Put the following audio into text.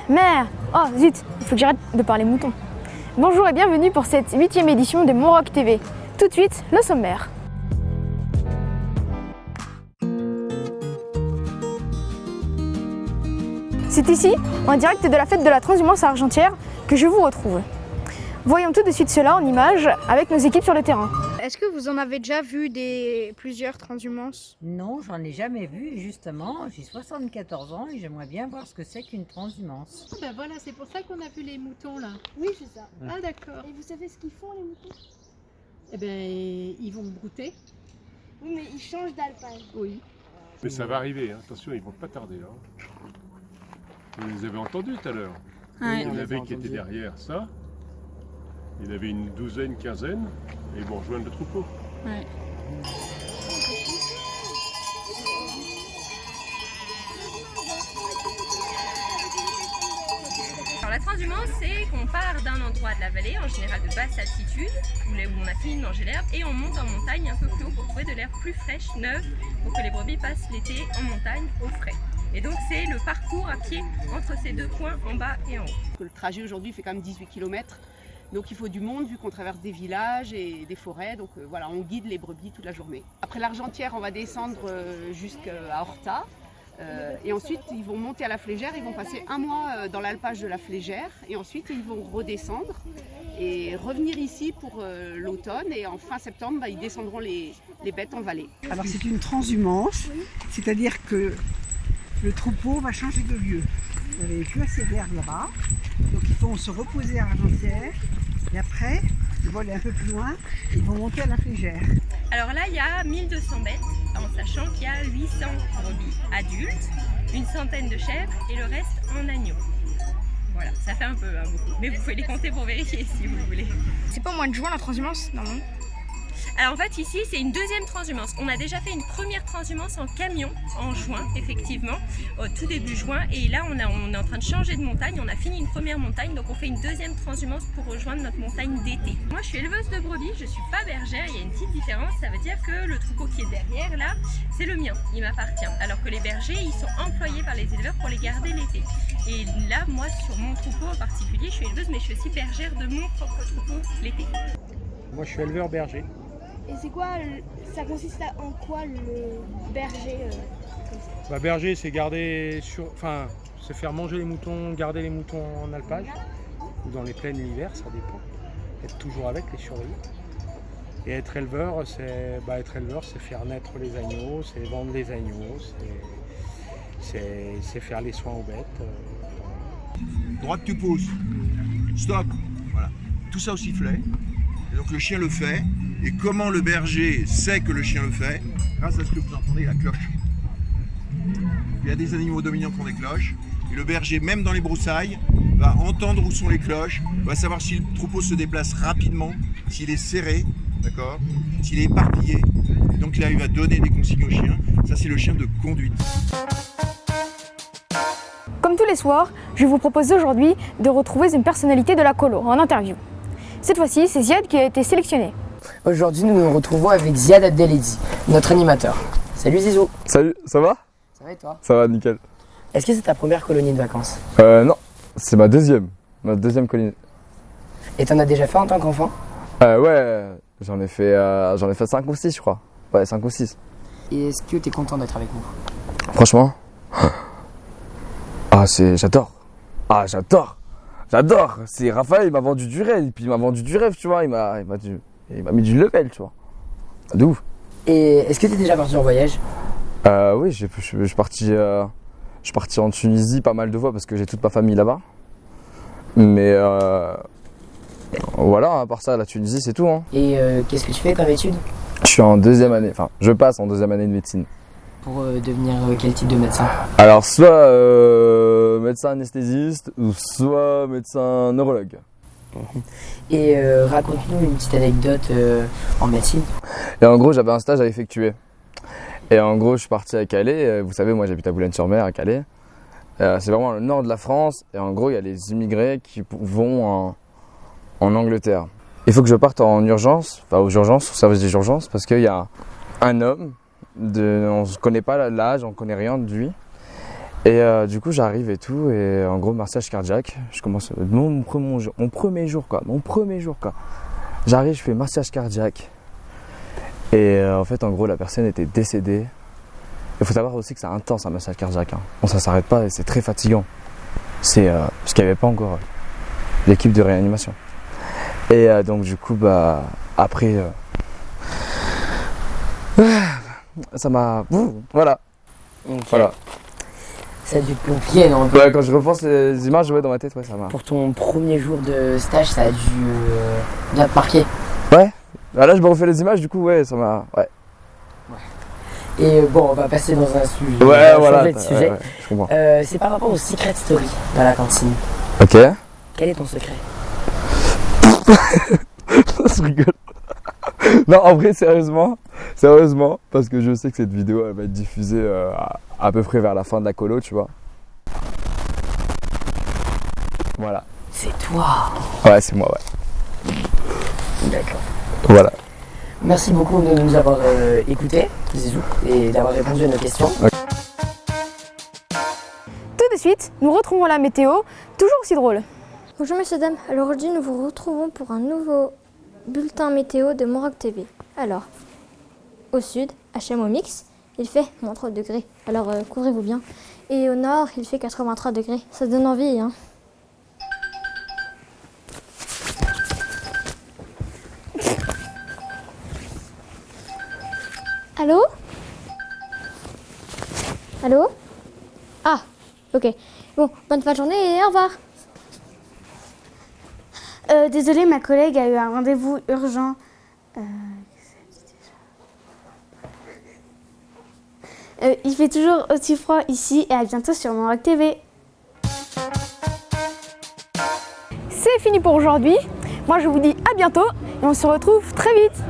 Mère. Oh zut, il faut que j'arrête de parler mouton. Bonjour et bienvenue pour cette 8e édition de Mon Rock TV. Tout de suite, le sommaire. C'est ici, en direct de la fête de la transhumance à Argentière, que je vous retrouve. Voyons tout de suite cela en images avec nos équipes sur le terrain. Est-ce que vous en avez déjà vu plusieurs transhumances? Non, j'en ai jamais vu, justement. J'ai 74 ans et j'aimerais bien voir ce que c'est qu'une transhumance. Ah ben voilà, c'est pour ça qu'on a vu les moutons là. Oui, c'est ça. Ah d'accord. Et vous savez ce qu'ils font les moutons? Eh ben ils vont brouter. Oui, mais ils changent d'alpage. Oui. Mais ça va arriver, hein. Attention, ils vont pas tarder. Hein. Vous les avez entendus tout à l'heure. Ouais. Il y en avait qui étaient derrière ça. Il y en avait une douzaine, quinzaine, et ils vont rejoindre le troupeau. Ouais. Alors la transhumance, c'est qu'on part d'un endroit de la vallée, en général de basse altitude, où on a fini de manger l'herbe, et on monte en montagne un peu plus haut pour trouver de l'herbe plus fraîche, neuve, pour que les brebis passent l'été en montagne au frais. Et donc c'est le parcours à pied entre ces deux points en bas et en haut. Le trajet aujourd'hui fait quand même 18 km, donc il faut du monde vu qu'on traverse des villages et des forêts, donc voilà, on guide les brebis toute la journée. Après l'Argentière, on va descendre jusqu'à Horta, et ensuite ils vont monter à la Flégère, ils vont passer un mois dans l'alpage de la Flégère, et ensuite ils vont redescendre et revenir ici pour l'automne, et en fin septembre, ils descendront les bêtes en vallée. Alors c'est une transhumance, c'est-à-dire que le troupeau va changer de lieu. Vous avez vu assez d'herbe là-bas, donc ils vont se reposer à Argentière, et après, ils vont aller un peu plus loin, ils vont monter à la Flégère. Alors là, il y a 1200 bêtes, en sachant qu'il y a 800 brebis adultes, une centaine de chèvres et le reste en agneaux. Voilà, ça fait un peu beaucoup, mais vous pouvez les compter pour vérifier si vous voulez. C'est pas au mois de juin la transhumance, non? Alors en fait ici c'est une deuxième transhumance. On a déjà fait une première transhumance en camion en juin effectivement, au tout début juin, et là on est en train de changer de montagne, on a fini une première montagne, donc on fait une deuxième transhumance pour rejoindre notre montagne d'été. Moi je suis éleveuse de brebis, je suis pas bergère, il y a une petite différence, ça veut dire que le troupeau qui est derrière là, c'est le mien, il m'appartient, alors que les bergers ils sont employés par les éleveurs pour les garder l'été. Et là moi sur mon troupeau en particulier, je suis éleveuse mais je suis aussi bergère de mon propre troupeau l'été. Moi je suis éleveur berger. Et c'est quoi, ça consiste en quoi le berger Berger, c'est c'est faire manger les moutons, garder les moutons en alpage ou dans les plaines l'hiver, ça dépend. Être toujours avec, les surveiller. Et être éleveur, c'est faire naître les agneaux, c'est vendre les agneaux, c'est faire les soins aux bêtes. Droite tu pousses, stop, voilà, tout ça au sifflet. Et donc le chien le fait. Et comment le berger sait que le chien le fait? Grâce à ce que vous entendez, la cloche. Il y a des animaux dominants qui ont des cloches. Et le berger, même dans les broussailles, va entendre où sont les cloches, va savoir si le troupeau se déplace rapidement, s'il est serré, d'accord, s'il est éparpillé. Et donc là, il va donner des consignes au chien. Ça, c'est le chien de conduite. Comme tous les soirs, je vous propose aujourd'hui de retrouver une personnalité de la colo en interview. Cette fois-ci, c'est Ziad qui a été sélectionné. Aujourd'hui, nous nous retrouvons avec Ziad Abdelhedi, notre animateur. Salut Zizou. Salut, ça va? Ça va et toi? Ça va, nickel. Est-ce que c'est ta première colonie de vacances? Non, c'est ma deuxième colonie. Et t'en as déjà fait en tant qu'enfant? Ouais, j'en ai fait 5 ou 6 je crois. Ouais, 5 ou 6. Et est-ce que t'es content d'être avec nous? Franchement, j'adore. J'adore. C'est Raphaël, il m'a vendu du rêve, puis il m'a vendu du rêve, tu vois, il m'a mis du level, tu vois. De ouf. Et est-ce que t'es déjà parti en voyage? Oui, je suis parti en Tunisie pas mal de fois parce que j'ai toute ma famille là-bas. Mais voilà, à part ça, la Tunisie, c'est tout. Hein. Et qu'est-ce que tu fais comme étude? Je suis en deuxième année, je passe en deuxième année de médecine. Pour devenir quel type de médecin? Alors, soit médecin anesthésiste ou soit médecin neurologue. Et raconte-nous une petite anecdote en médecine. Et en gros, j'avais un stage à effectuer. Et en gros, je suis parti à Calais. Vous savez, moi, j'habite à Boulogne-sur-Mer, à Calais. C'est vraiment le nord de la France. Et en gros, il y a les immigrés qui vont en Angleterre. Il faut que je parte en urgence, aux urgences, au service des urgences, parce qu'il y a un homme, on ne connaît pas l'âge, on ne connaît rien de lui. Et du coup j'arrive et tout, et en gros massage cardiaque, je commence mon premier jour quoi. J'arrive, je fais massage cardiaque, et en fait en gros la personne était décédée. Il faut savoir aussi que c'est intense un massage cardiaque, hein. Bon, ça s'arrête pas et c'est très fatigant. C'est parce qu'il n'y avait pas encore l'équipe de réanimation. Et donc du coup bah après ça m'a voilà. Okay. Voilà. Ça a dû te compliquer, non? Ouais, quand je repense les images, ouais, dans ma tête, ouais, ça m'a. Pour ton premier jour de stage, ça a dû bien te marquer. Ouais. Bah là, je me refais les images, du coup, ouais, ça m'a. Ouais. Et bon, on va passer dans un sujet. Ouais, voilà. Changer de sujet. Ouais, je comprends. C'est par rapport au secret story dans la cantine. Ok. Quel est ton secret? Je rigole. Non, en vrai, sérieusement, parce que je sais que cette vidéo elle va être diffusée à peu près vers la fin de la colo, tu vois. Voilà. C'est toi. Ouais, c'est moi, ouais. D'accord. Voilà. Merci beaucoup de nous avoir écoutés, Zizou, et d'avoir répondu à nos questions. Tout de suite, nous retrouvons la météo, toujours aussi drôle. Bonjour messieurs, dames. Alors aujourd'hui, nous vous retrouvons pour un nouveau bulletin météo de Monroc TV. Alors, au sud, à Chamonix, il fait moins 3 degrés. Alors, couvrez-vous bien. Et au nord, il fait 83 degrés. Ça donne envie, hein. Allô? Allô? Ah, ok. Bon, bonne fin de journée et au revoir. Désolée, ma collègue a eu un rendez-vous urgent. Il fait toujours aussi froid ici et à bientôt sur Monroc TV. C'est fini pour aujourd'hui. Moi, je vous dis à bientôt et on se retrouve très vite.